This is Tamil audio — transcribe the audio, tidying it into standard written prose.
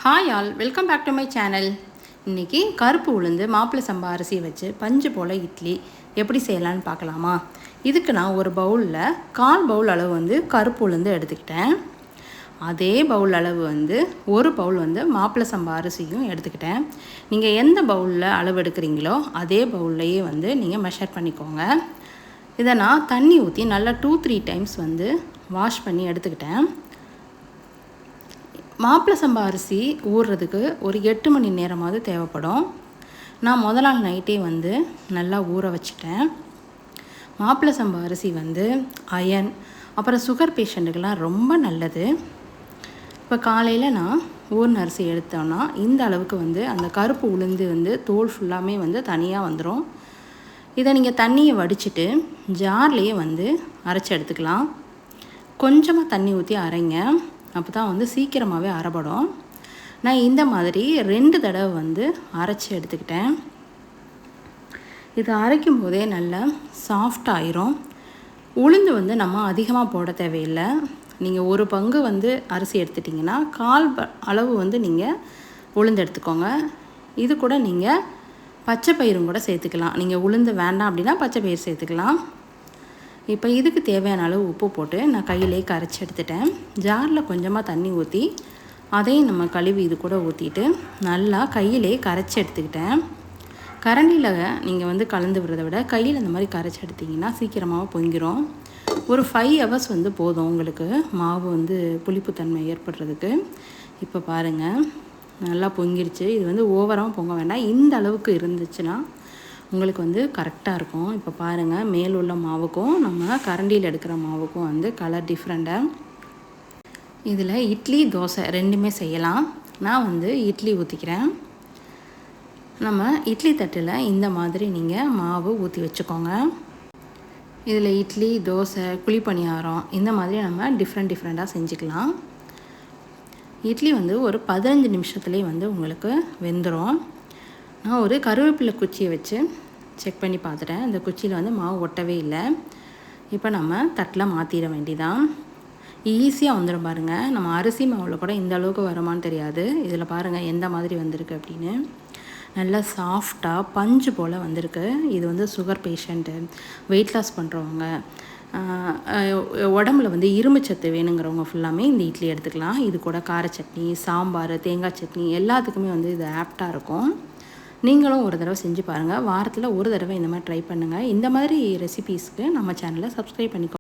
Hi all, welcome back to my channel. இன்றைக்கி கருப்பு உளுந்து மாப்பிள்ளை சம்பா அரிசி வச்சு பஞ்சு போல் இட்லி எப்படி செய்யலான்னு பார்க்கலாமா? இதுக்கு நான் ஒரு பவுலில் 1/4 பவுல் அளவு கருப்பு உளுந்து எடுத்துக்கிட்டேன். அதே பவுல் அளவு ஒரு பவுல் மாப்பிள்ளை சம்பா அரிசியும் எடுத்துக்கிட்டேன். நீங்கள் எந்த பவுலில் அளவு எடுக்கிறீங்களோ அதே பவுல்லையே நீங்கள் மெஷர் பண்ணிக்கோங்க. இதை நான் தண்ணி ஊற்றி நல்லா 2-3 டைம்ஸ் வாஷ் பண்ணி எடுத்துக்கிட்டேன். மாப்பிள்ளை சம்பா அரிசி ஊறுறதுக்கு ஒரு 8 மணி நேரமாவது தேவைப்படும். நான் முதல் நாள் நைட்டே நல்லா ஊற வச்சுட்டேன். மாப்பிள்ளை சம்பா அரிசி அயன் அப்புறம் சுகர் பேஷண்ட்டுக்கெல்லாம் ரொம்ப நல்லது. இப்போ காலையில் நான் ஊறின அரிசி எடுத்தோன்னா இந்த அளவுக்கு அந்த கருப்பு உளுந்து தோல் ஃபுல்லாமே தனியாக வந்துடும். இதை நீங்கள் தண்ணியை வடிச்சிட்டு ஜார்லேயே அரைச்சி எடுத்துக்கலாம். கொஞ்சமாக தண்ணி ஊற்றி அரைங்க, அப்போ தான் சீக்கிரமாகவே அரைப்படும். நான் இந்த மாதிரி 2 தடவை அரைச்சி எடுத்துக்கிட்டேன். இது அரைக்கும் போதே நல்லா சாஃப்டாகிரும். உளுந்து நம்ம அதிகமாக போட தேவையில்லை. நீங்கள் ஒரு பங்கு அரிசி எடுத்துட்டிங்கன்னா 1/4 அளவு நீங்கள் உளுந்து எடுத்துக்கோங்க. இது கூட நீங்கள் பச்சை பயிரும் கூட சேர்த்துக்கலாம். நீங்கள் உளுந்து வேண்டாம் அப்படின்னா பச்சை பயிர் சேர்த்துக்கலாம். இப்போ இதுக்கு தேவையான அளவு உப்பு போட்டு நான் கையிலே கரைச்சி எடுத்துட்டேன். ஜாரில் கொஞ்சமாக தண்ணி ஊற்றி அதையும் நம்ம கழுவி இது கூட ஊற்றிட்டு நல்லா கையிலே கரைச்சி எடுத்துக்கிட்டேன். கரண்டியில் நீங்கள் கலந்து விடுறதை விட கையில் இந்த மாதிரி கரைச்சி எடுத்திங்கன்னா சீக்கிரமாக பொங்கிடும். ஒரு 5 ஹவர்ஸ் போதும் உங்களுக்கு மாவு புளிப்புத்தன்மை ஏற்படுறதுக்கு. இப்போ பாருங்கள், நல்லா பொங்கிடுச்சு. இது ஓவராகவும் பொங்க வேண்டாம், இந்த அளவுக்கு இருந்துச்சுன்னா உங்களுக்கு கரெக்டாக இருக்கும். இப்போ பாருங்கள், மேல் உள்ள மாவுக்கும் நம்ம கரண்டியில் எடுக்கிற மாவுக்கும் கலர் டிஃப்ரெண்ட்டாக. இதில் இட்லி தோசை ரெண்டுமே செய்யலாம். நான் இட்லி ஊற்றிக்கிறேன். நம்ம இட்லி தட்டில் இந்த மாதிரி நீங்கள் மாவு ஊற்றி வச்சுக்கோங்க. இதில் இட்லி தோசை குழிப்பணியாரம் இந்த மாதிரி நம்ம டிஃப்ரெண்ட்டாக செஞ்சுக்கலாம். இட்லி ஒரு 15 நிமிஷத்துலேயே உங்களுக்கு வெந்துடும். நான் ஒரு கருவேப்பிலை குச்சியை வச்சு செக் பண்ணி பார்த்துட்டேன். இந்த குச்சியில் மாவு ஒட்டவே இல்லை. இப்போ நம்ம தட்டில் மாற்றிட வேண்டிதான். ஈஸியாக வந்துடும் பாருங்கள். நம்ம அரிசி மாவில் கூட இந்த அளவுக்கு வருமானு தெரியாது. இதில் பாருங்கள் எந்த மாதிரி வந்திருக்கு அப்படின்னு. நல்லா சாஃப்டாக பஞ்சு போல் வந்திருக்கு. இது சுகர் பேஷண்ட்டு, வெயிட் லாஸ் பண்ணுறவங்க, உடம்புல இரும்புச்சத்து வேணுங்கிறவங்க ஃபுல்லாமே இந்த இட்லி எடுத்துக்கலாம். இது கூட கார சட்னி, சாம்பார், தேங்காய் சட்னி எல்லாத்துக்குமே இது ஆப்டாக இருக்கும். நீங்களும் ஒரு தடவை செஞ்சு பாருங்கள். வாரத்தில் ஒரு தடவை இந்த மாதிரி ட்ரை பண்ணுங்கள். இந்த மாதிரி ரெசிபீஸ்க்கு நம்ம சேனலை சப்ஸ்கிரைப் பண்ணிக்கோங்க.